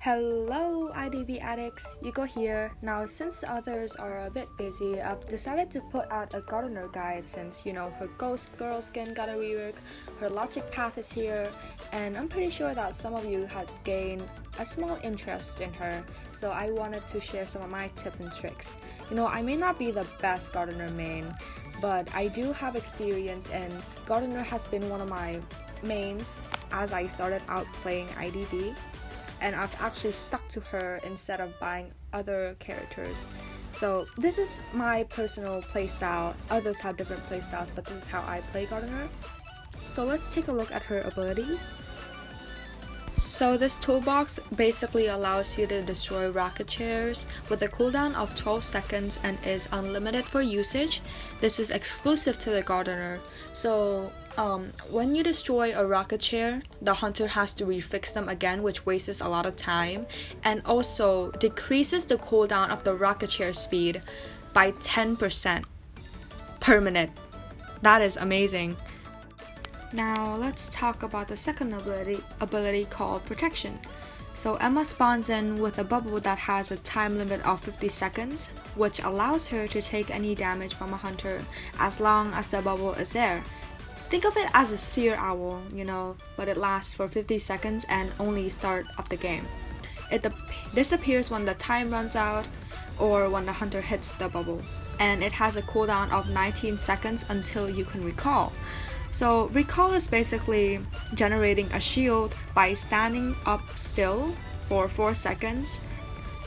Hello IDV addicts, Yuko here. Now since the others are a bit busy, I've decided to put out a gardener guide since her ghost girl skin got a rework, her logic path is here, and I'm pretty sure that some of you had gained a small interest in her, so I wanted to share some of my tips and tricks. I may not be the best gardener main, but I do have experience and gardener has been one of my mains as I started out playing IDV, and I've actually stuck to her instead of buying other characters. So this is my personal playstyle. Others have different playstyles, but this is how I play Gardener. So let's take a look at her abilities. So this toolbox basically allows you to destroy rocket chairs with a cooldown of 12 seconds and is unlimited for usage. This is exclusive to the Gardener. So when you destroy a rocket chair, the hunter has to refix them again, which wastes a lot of time, and also decreases the cooldown of the rocket chair speed by 10% per minute. That is amazing. Now let's talk about the second ability called Protection. So Emma spawns in with a bubble that has a time limit of 50 seconds, which allows her to take any damage from a hunter as long as the bubble is there. Think of it as a seer owl, but it lasts for 50 seconds and only start of the game. It disappears when the time runs out or when the hunter hits the bubble, and it has a cooldown of 19 seconds until you can recall. So recall is basically generating a shield by standing up still for 4 seconds,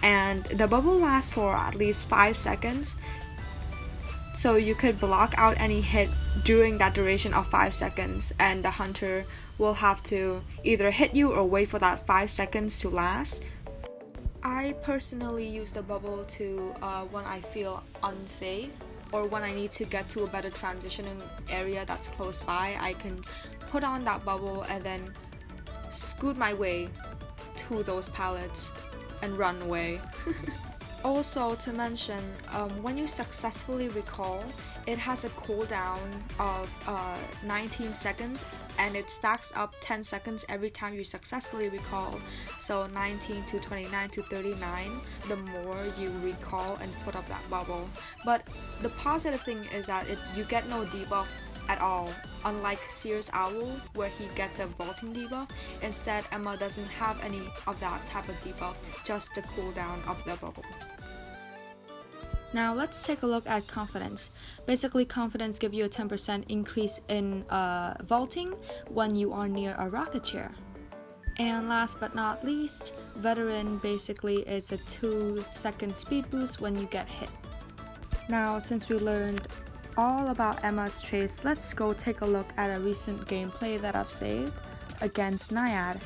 and the bubble lasts for at least 5 seconds. So you could block out any hit during that duration of 5 seconds, and the hunter will have to either hit you or wait for that 5 seconds to last. I personally use the bubble to when I feel unsafe or when I need to get to a better transitioning area that's close by. I can put on that bubble and then scoot my way to those pallets and run away. Also to mention, when you successfully recall, it has a cooldown of 19 seconds and it stacks up 10 seconds every time you successfully recall. So 19 to 29 to 39, the more you recall and put up that bubble. But the positive thing is that you get no debuff at all, unlike Seer's Owl where he gets a vaulting debuff. Instead, Emma doesn't have any of that type of debuff, just the cooldown of the bubble. Now let's take a look at Confidence. Basically, Confidence gives you a 10% increase in vaulting when you are near a rocket chair. And last but not least, Veteran basically is a 2-second speed boost when you get hit. Now since we learned all about Emma's traits, let's go take a look at a recent gameplay that I've saved against Naiad.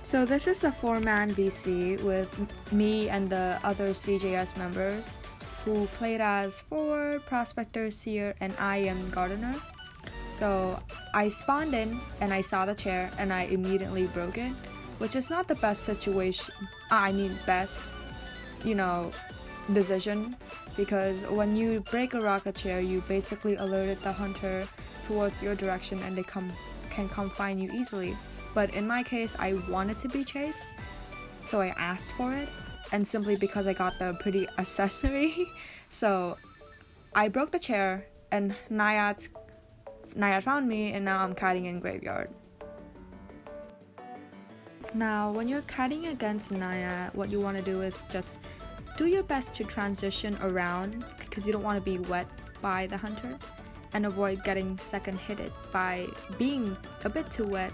So this is a 4-man VC with me and the other CJS members who played as Forward, Prospector, Seer, and I am Gardener. So I spawned in and I saw the chair and I immediately broke it, which is not the best decision, because when you break a rocket chair, you basically alerted the hunter towards your direction and they can come find you easily. But in my case, I wanted to be chased, so I asked for it, and simply because I got the pretty accessory, so I broke the chair, and Naiad found me, and now I'm kiting in Graveyard. Now, when you're kiting against Naiad, what you want to do is just do your best to transition around, because you don't want to be wet by the hunter, and avoid getting second hitted by being a bit too wet.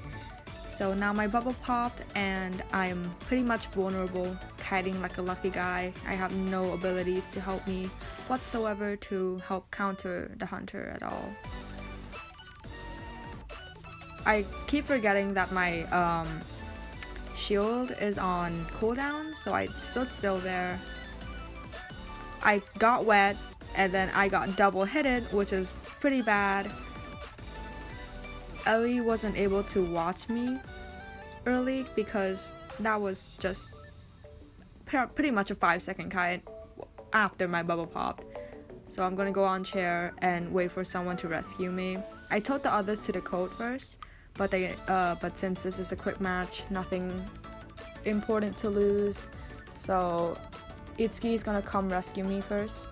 So now my bubble popped and I'm pretty much vulnerable, kiting like a lucky guy. I have no abilities to help me whatsoever to help counter the hunter at all. I keep forgetting that my shield is on cooldown, so I stood still there. I got wet and then I got double hitted, which is pretty bad. Ellie wasn't able to watch me early because that was just pretty much a 5-second kite after my bubble popped. So I'm gonna go on chair and wait for someone to rescue me. I told the others to decode first, but since this is a quick match, nothing important to lose. So Itsuki is gonna come rescue me first.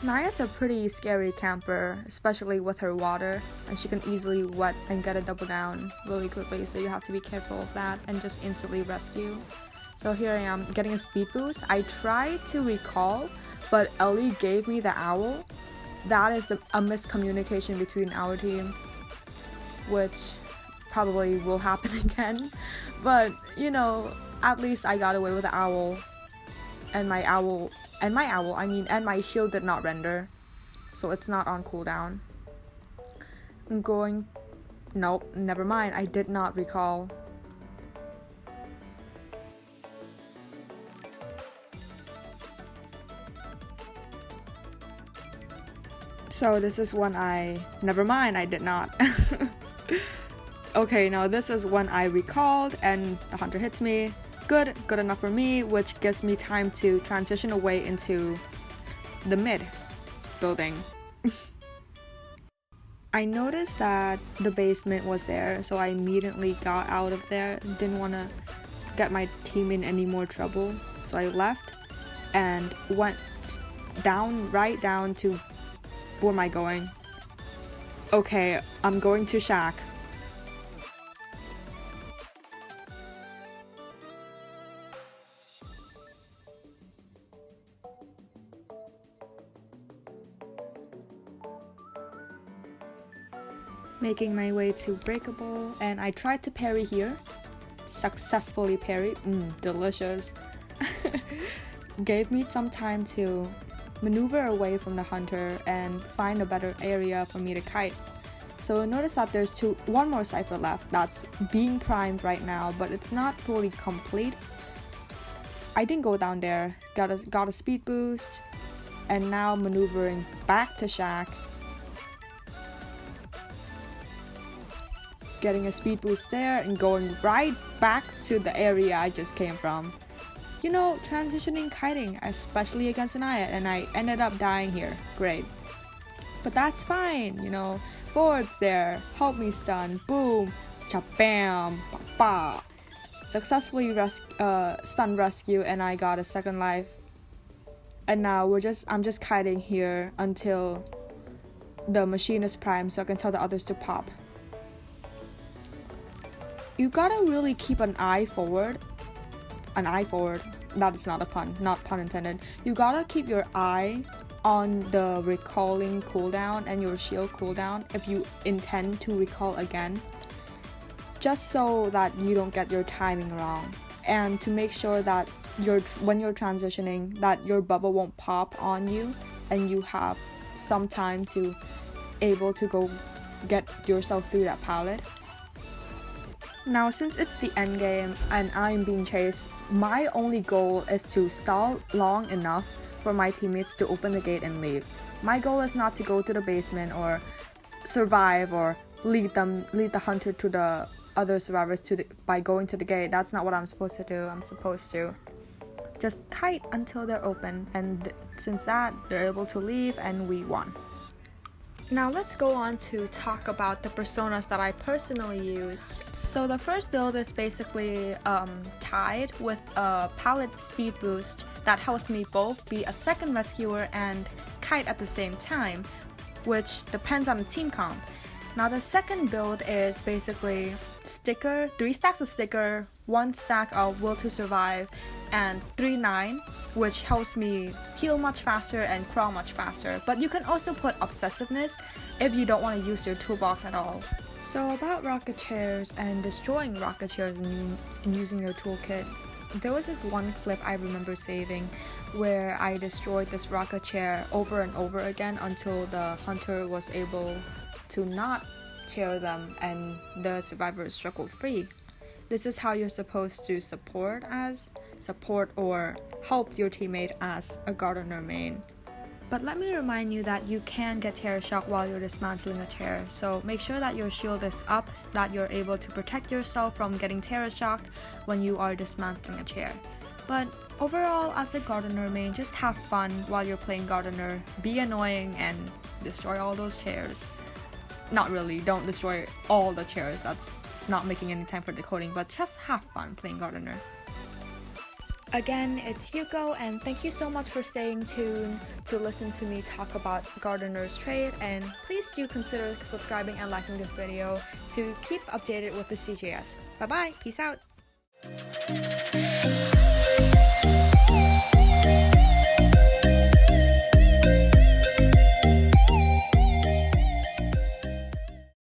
Naya's a pretty scary camper, especially with her water, and she can easily wet and get a double down really quickly, so you have to be careful of that and just instantly rescue. So here I am getting a speed boost. I tried to recall, but Ellie gave me the owl. That is a miscommunication between our team, which probably will happen again. But you know, at least I got away with the owl, and my shield did not render, so it's not on cooldown. Nope, never mind, I did not recall. So this is when never mind, I did not. Okay, now this is when I recalled and the hunter hits me. Good enough for me, which gives me time to transition away into the mid building. I noticed that the basement was there, so I immediately got out of there. Didn't want to get my team in any more trouble, so I left and went right down to where am I going? Okay, I'm going to Shack. Making my way to breakable, and I tried to parry here. Successfully parried. Delicious. Gave me some time to maneuver away from the hunter and find a better area for me to kite. So notice that there's one more cipher left that's being primed right now, but it's not fully complete. I didn't go down there. Got a speed boost, and now maneuvering back to Shack. Getting a speed boost there and going right back to the area I just came from. You know, transitioning kiting, especially against an Aya, and I ended up dying here. Great. But that's fine, you know. Forward's there, help me stun, boom, cha-bam, pa-pa. Successfully stun rescue, and I got a second life. And now I'm just kiting here until the machine is primed so I can tell the others to pop. You gotta really keep an eye forward. That is not a pun, not pun intended. You gotta keep your eye on the recalling cooldown and your shield cooldown if you intend to recall again, just so that you don't get your timing wrong, and to make sure that when you're transitioning, that your bubble won't pop on you and you have some time to able to go get yourself through that pallet. Now, since it's the end game and I'm being chased, my only goal is to stall long enough for my teammates to open the gate and leave. My goal is not to go to the basement or survive or lead the hunter to the other survivors by going to the gate. That's not what I'm supposed to do. I'm supposed to just kite until they're open, and since that, they're able to leave and we won. Now let's go on to talk about the personas that I personally used. So the first build is basically tied with a pallet speed boost that helps me both be a second rescuer and kite at the same time, which depends on the team comp. Now the second build is basically sticker, 3 stacks of sticker, 1 stack of will to survive, and 3-9, which helps me heal much faster and crawl much faster. But you can also put obsessiveness if you don't want to use your toolbox at all. So about rocket chairs and destroying rocket chairs and using your toolkit, there was this one clip I remember saving where I destroyed this rocket chair over and over again until the hunter was able to not chair them and the survivors struggled free. This is how you're supposed to support or help your teammate as a gardener main. But let me remind you that you can get terror shock while you're dismantling a chair, so make sure that your shield is up so that you're able to protect yourself from getting terror shocked when you are dismantling a chair. But Overall, as a gardener main, just have fun while you're playing gardener, be annoying and destroy all those chairs. Not really, don't destroy all the chairs, that's not making any time for decoding, but just have fun playing gardener. Again, it's Yuko, and thank you so much for staying tuned to listen to me talk about gardener's trade, and please do consider subscribing and liking this video to keep updated with the CJS. Bye bye, peace out!